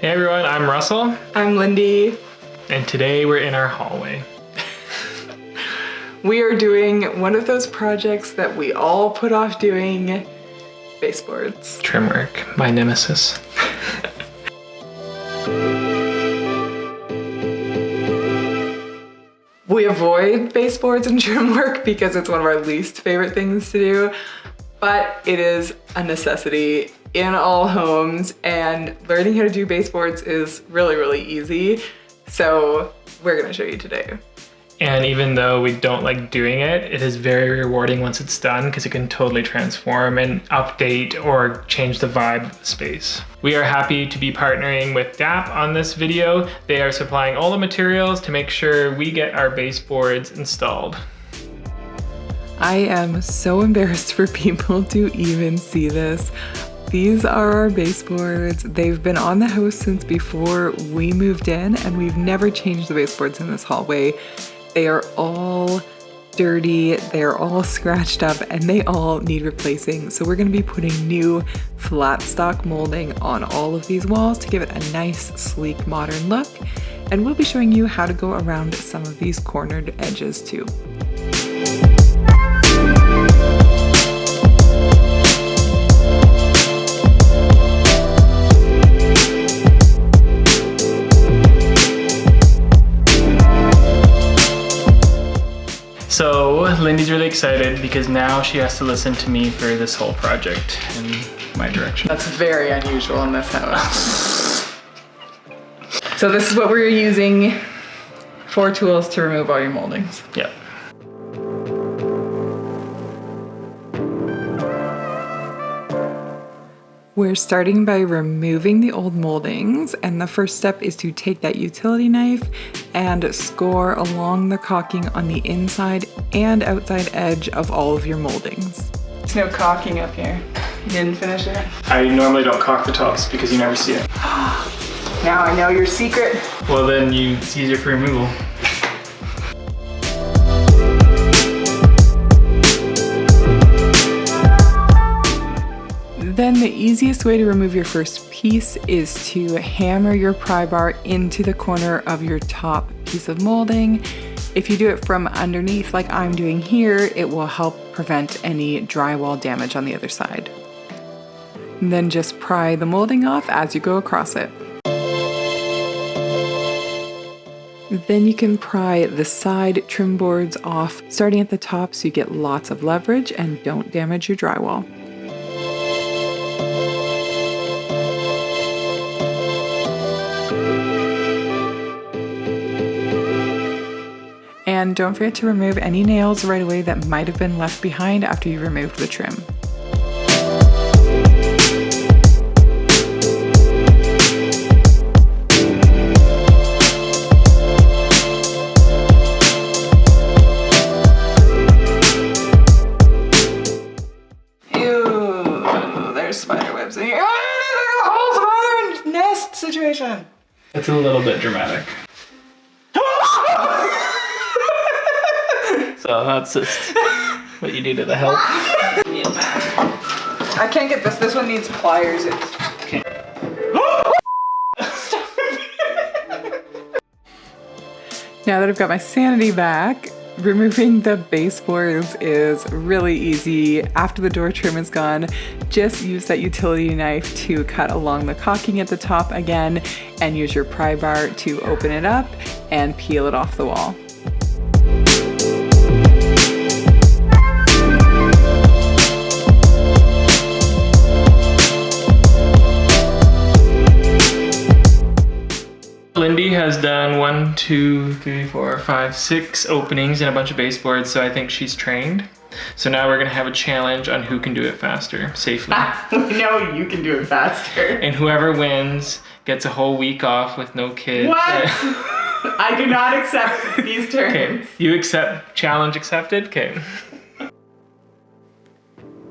Hey everyone, I'm Russell. I'm Lindy. And today we're in our hallway. We are doing one of those projects that we all put off doing, baseboards. Trim work, my nemesis. We avoid baseboards and trim work because it's one of our least favorite things to do, but it is a necessity in all homes, and learning how to do baseboards is really, really easy. So we're gonna show you today. And even though we don't like doing it, it is very rewarding once it's done because it can totally transform and update or change the vibe of the space. We are happy to be partnering with DAP on this video. They are supplying all the materials to make sure we get our baseboards installed. I am so embarrassed for people to even see this. These are our baseboards. They've been on the house since before we moved in, and we've never changed the baseboards in this hallway. They are all dirty, they're all scratched up, and they all need replacing. So we're gonna be putting new flat stock molding on all of these walls to give it a nice, sleek, modern look. And we'll be showing you how to go around some of these cornered edges too. So Lindy's really excited because now she has to listen to me for this whole project in my direction. That's very unusual in this house. So this is what we're using, 4 tools to remove all your moldings. Yep. We're starting by removing the old moldings, and the first step is to take that utility knife and score along the caulking on the inside and outside edge of all of your moldings. There's no caulking up here. You didn't finish it? I normally don't caulk the tops because you never see it. Now I know your secret. Well then it's easier for removal. Then the easiest way to remove your first piece is to hammer your pry bar into the corner of your top piece of molding. If you do it from underneath like I'm doing here, it will help prevent any drywall damage on the other side. And then just pry the molding off as you go across it. Then you can pry the side trim boards off, starting at the top so you get lots of leverage and don't damage your drywall. And don't forget to remove any nails right away that might have been left behind after you removed the trim. Ew, there's spider webs in here. Oh, there's a whole spider nest situation. It's a little bit dramatic. So that's just what you do to the help. Yep. I can't get this. This one needs pliers. Okay. Now that I've got my sanity back, removing the baseboards is really easy. After the door trim is gone, just use that utility knife to cut along the caulking at the top again, and use your pry bar to open it up and peel it off the wall. Lindy has done 1, 2, 3, 4, 5, 6 openings in a bunch of baseboards, so I think she's trained. So now we're gonna have a challenge on who can do it faster, safely. No, you can do it faster. And whoever wins gets a whole week off with no kids. What? I do not accept these terms. Okay, you accept, challenge accepted? Okay.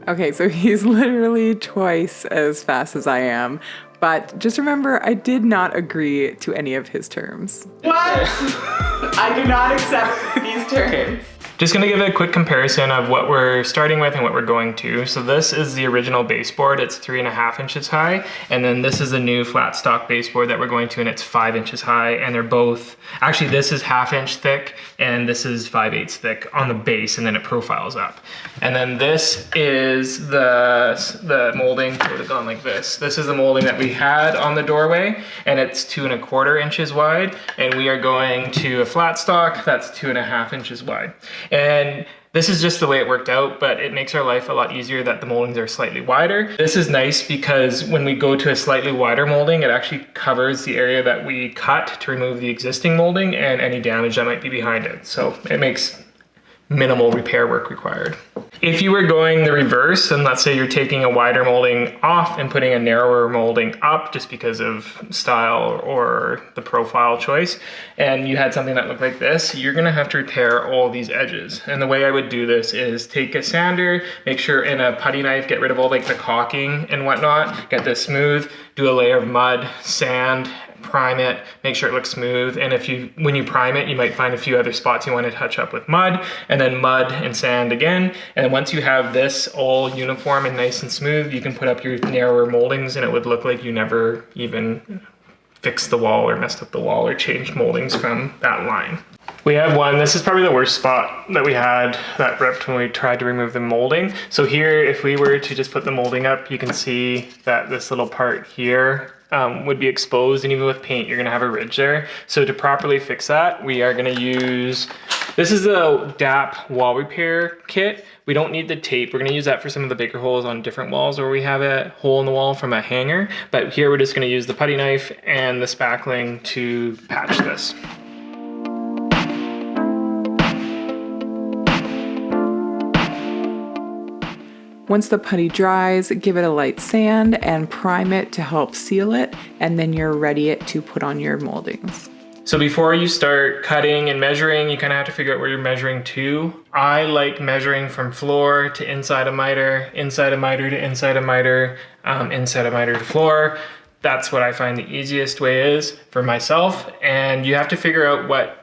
Okay, so he's literally twice as fast as I am. But just remember, I did not agree to any of his terms. What? I do not accept these terms. Okay. Just gonna give a quick comparison of what we're starting with and what we're going to. So this is the original baseboard. It's 3.5 inches high. And then this is the new flat stock baseboard that we're going to, and it's 5 inches high. And they're both, actually this is 1/2 inch thick and this is 5/8 thick on the base, and then it profiles up. And then this is the molding, it would have gone like this. This is the molding that we had on the doorway, and it's 2.25 inches wide. And we are going to a flat stock that's 2.5 inches wide. And this is just the way it worked out, but it makes our life a lot easier that the moldings are slightly wider. This is nice because when we go to a slightly wider molding, it actually covers the area that we cut to remove the existing molding and any damage that might be behind it. So it makes minimal repair work required. If you were going the reverse, and let's say you're taking a wider molding off and putting a narrower molding up just because of style or the profile choice, and you had something that looked like this, you're gonna have to repair all these edges. And the way I would do this is take a sander, make sure in a putty knife, get rid of all like the caulking and whatnot, get this smooth, do a layer of mud, sand, prime it, make sure it looks smooth. And when you prime it, you might find a few other spots you want to touch up with mud, and then mud and sand again. And then once you have this all uniform and nice and smooth, you can put up your narrower moldings and it would look like you never even fixed the wall or messed up the wall or changed moldings from that line. We have one, this is probably the worst spot that we had that ripped when we tried to remove the molding. So here, if we were to just put the molding up, you can see that this little part here would be exposed, and even with paint, you're gonna have a ridge there. So to properly fix that, we are gonna use, this is a DAP wall repair kit. We don't need the tape. We're gonna use that for some of the bigger holes on different walls where we have a hole in the wall from a hanger. But here we're just gonna use the putty knife and the spackling to patch this. Once the putty dries, give it a light sand and prime it to help seal it, and then you're ready to put on your moldings. So before you start cutting and measuring, you kind of have to figure out where you're measuring to. I like measuring from floor to inside a miter, inside a miter to inside a miter, inside a miter to floor. That's what I find the easiest way is for myself. And you have to figure out what,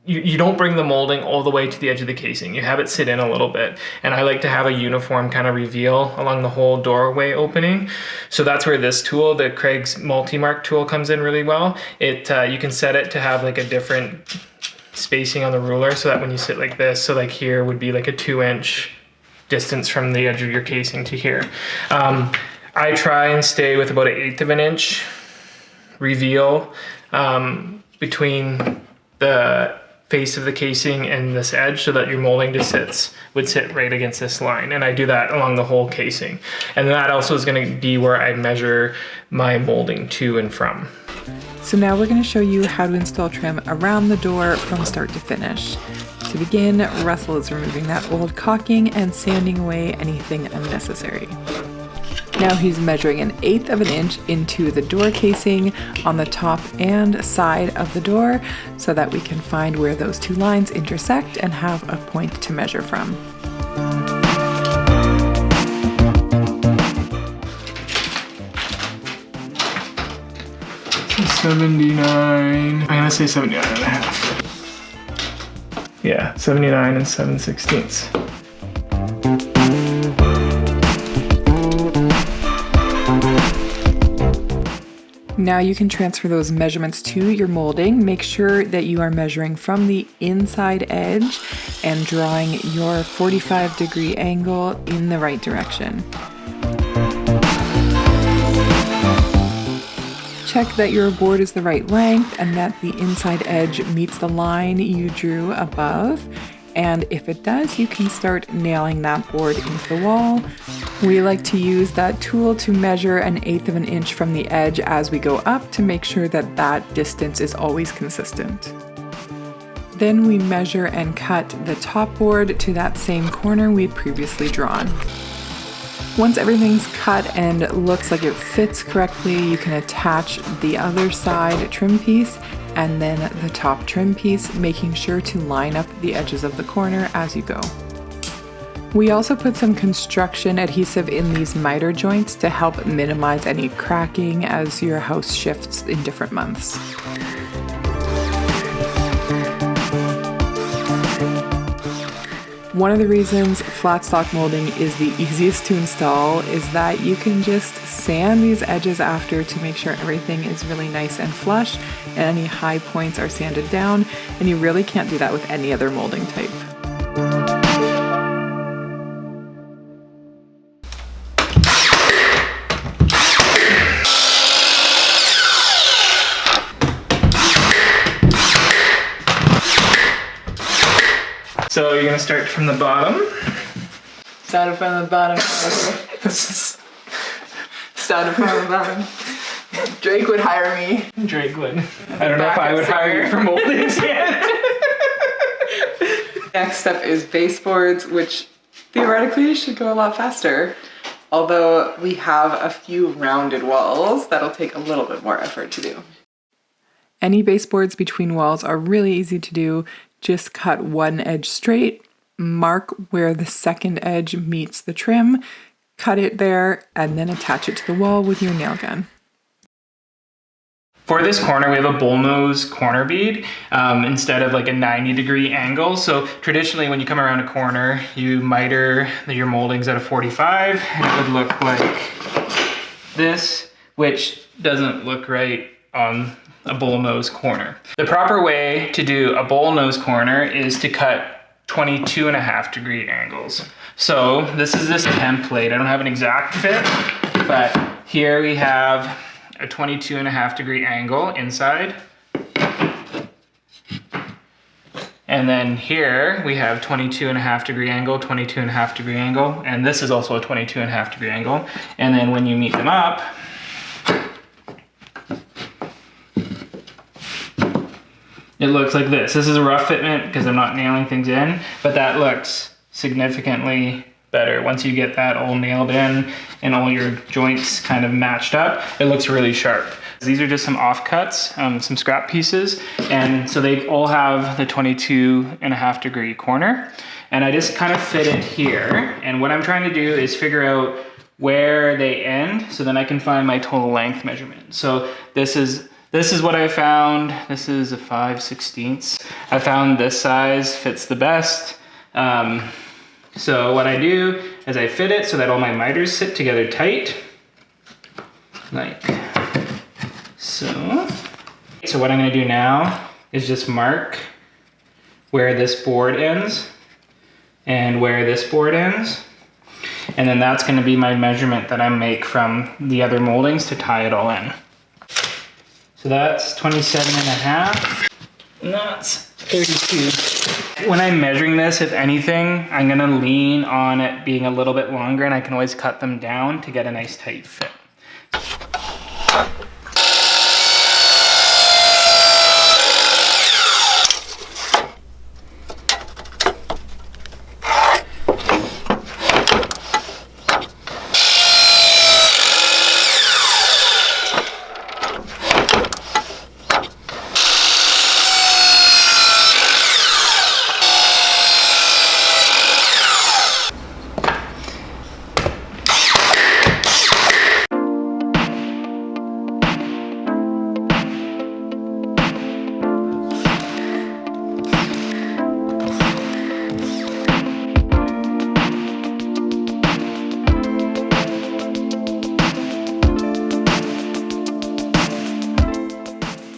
you don't bring the molding all the way to the edge of the casing. You have it sit in a little bit. And I like to have a uniform kind of reveal along the whole doorway opening. So that's where this tool, the Craig's multi-mark tool, comes in really well. You can set it to have like a different spacing on the ruler so that when you sit like this, so like here would be like a 2-inch distance from the edge of your casing to here. I try and stay with about 1/8 of an inch reveal between the face of the casing and this edge, so that your molding just would sit right against this line. And I do that along the whole casing. And that also is gonna be where I measure my molding to and from. So now we're gonna show you how to install trim around the door from start to finish. To begin, Russell is removing that old caulking and sanding away anything unnecessary. Now he's measuring 1/8 of an inch into the door casing on the top and side of the door so that we can find where those two lines intersect and have a point to measure from. So 79, I'm gonna say 79.5. Yeah, 79 and 7/16. Now you can transfer those measurements to your molding. Make sure that you are measuring from the inside edge and drawing your 45-degree angle in the right direction. Check that your board is the right length and that the inside edge meets the line you drew above. And if it does, you can start nailing that board into the wall. We like to use that tool to measure 1/8 of an inch from the edge as we go up to make sure that that distance is always consistent. Then we measure and cut the top board to that same corner we'd previously drawn. Once everything's cut and looks like it fits correctly, you can attach the other side trim piece and then the top trim piece, making sure to line up the edges of the corner as you go. We also put some construction adhesive in these miter joints to help minimize any cracking as your house shifts in different months. One of the reasons flat stock molding is the easiest to install is that you can just sand these edges after to make sure everything is really nice and flush and any high points are sanded down, and you really can't do that with any other molding type. So you're gonna start from the bottom. Started from the bottom. Started from the bottom. Drake would hire me. Drake would. I don't know if I would hire you for Mouldings yet. Next up is baseboards, which theoretically should go a lot faster. Although we have a few rounded walls, that'll take a little bit more effort to do. Any baseboards between walls are really easy to do. Just cut one edge straight, mark where the second edge meets the trim, cut it there, and then attach it to the wall with your nail gun. For this corner, we have a bullnose corner bead instead of like a 90-degree angle. So traditionally, when you come around a corner, you miter your moldings at a 45, and it would look like this, which doesn't look right on a bullnose corner. The proper way to do a bullnose corner is to cut 22.5-degree angles. So this is this template. I don't have an exact fit, but here we have a 22.5-degree angle inside. And then here we have 22.5-degree angle, 22.5-degree angle, and this is also a 22.5-degree angle. And then when you meet them up, it looks like this. This is a rough fitment because I'm not nailing things in, but that looks significantly better. Once you get that all nailed in and all your joints kind of matched up, it looks really sharp. These are just some offcuts, some scrap pieces, and so they all have the 22.5-degree corner. And I just kind of fit it here, and what I'm trying to do is figure out where they end so then I can find my total length measurement. So this is what I found. This is a 5/16. I found this size fits the best. So what I do is I fit it so that all my miters sit together tight, like so. So what I'm gonna do now is just mark where this board ends and where this board ends. And then that's gonna be my measurement that I make from the other moldings to tie it all in. So that's 27.5, and that's 32. When I'm measuring this, if anything, I'm gonna lean on it being a little bit longer, and I can always cut them down to get a nice tight fit.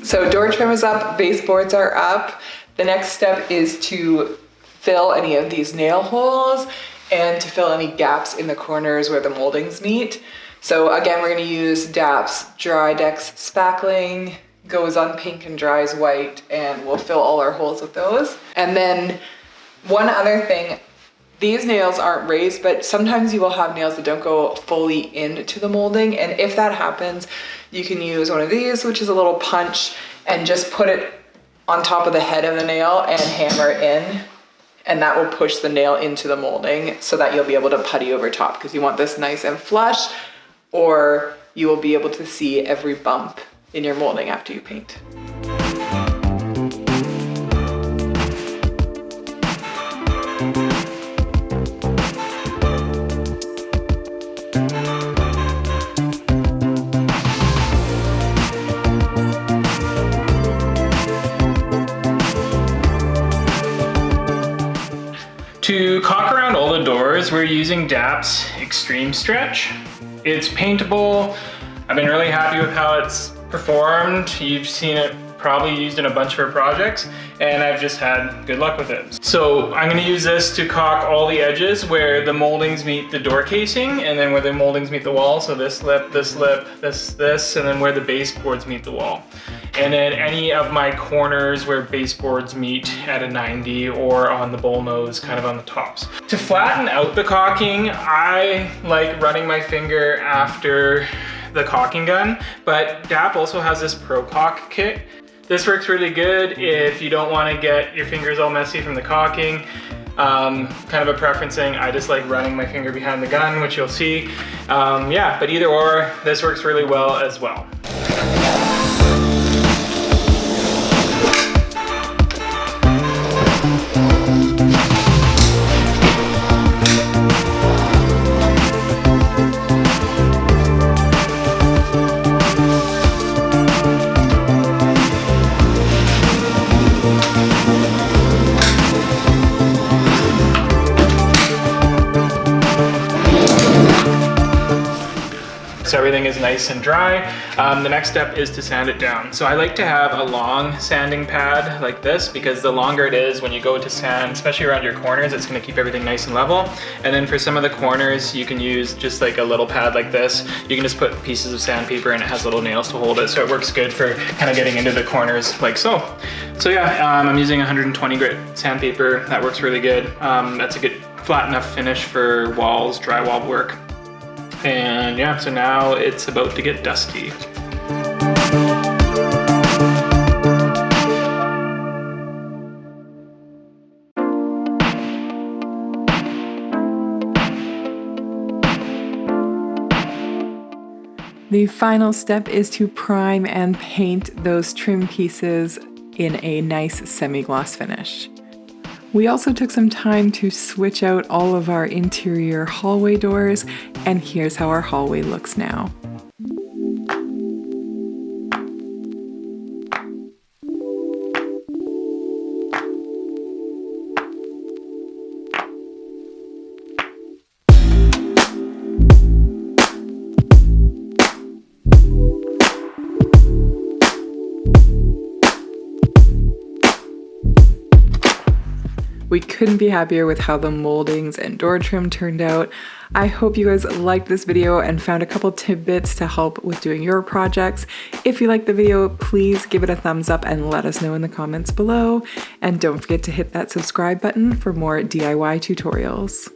So door trim is up, baseboards are up. The next step is to fill any of these nail holes and to fill any gaps in the corners where the moldings meet. So again, we're gonna use DAP's Dry Dex spackling, goes on pink and dries white, and we'll fill all our holes with those. And then one other thing, these nails aren't raised, but sometimes you will have nails that don't go fully into the molding. And if that happens, you can use one of these, which is a little punch, and just put it on top of the head of the nail and hammer it in. And that will push the nail into the molding so that you'll be able to putty over top, because you want this nice and flush, or you will be able to see every bump in your molding after you paint. To doors, we're using DAP's Extreme Stretch. It's paintable. I've been really happy with how it's performed. You've seen it probably used in a bunch of our projects, and I've just had good luck with it. So I'm gonna use this to caulk all the edges where the moldings meet the door casing, and then where the moldings meet the wall. So this lip, this, and then where the baseboards meet the wall. And then any of my corners where baseboards meet at a 90 or on the bullnose, kind of on the tops. To flatten out the caulking, I like running my finger after the caulking gun, but DAP also has this Pro Caulk kit. This works really good if you don't want to get your fingers all messy from the caulking. Kind of a preference thing. I just like running my finger behind the gun, which you'll see. Yeah, but either or, this works really well as well. So everything is nice and dry. The next step is to sand it down. So I like to have a long sanding pad like this, because the longer it is when you go to sand, especially around your corners, it's gonna keep everything nice and level. And then for some of the corners, you can use just like a little pad like this. You can just put pieces of sandpaper and it has little nails to hold it. So it works good for kind of getting into the corners like so. So yeah, I'm using 120 grit sandpaper. That works really good. That's a good flat enough finish for walls, drywall work. And yeah, so now it's about to get dusty. The final step is to prime and paint those trim pieces in a nice semi-gloss finish. We also took some time to switch out all of our interior hallway doors, and here's how our hallway looks now. We couldn't be happier with how the moldings and door trim turned out. I hope you guys liked this video and found a couple tidbits to help with doing your projects. If you liked the video, please give it a thumbs up and let us know in the comments below. And don't forget to hit that subscribe button for more DIY tutorials.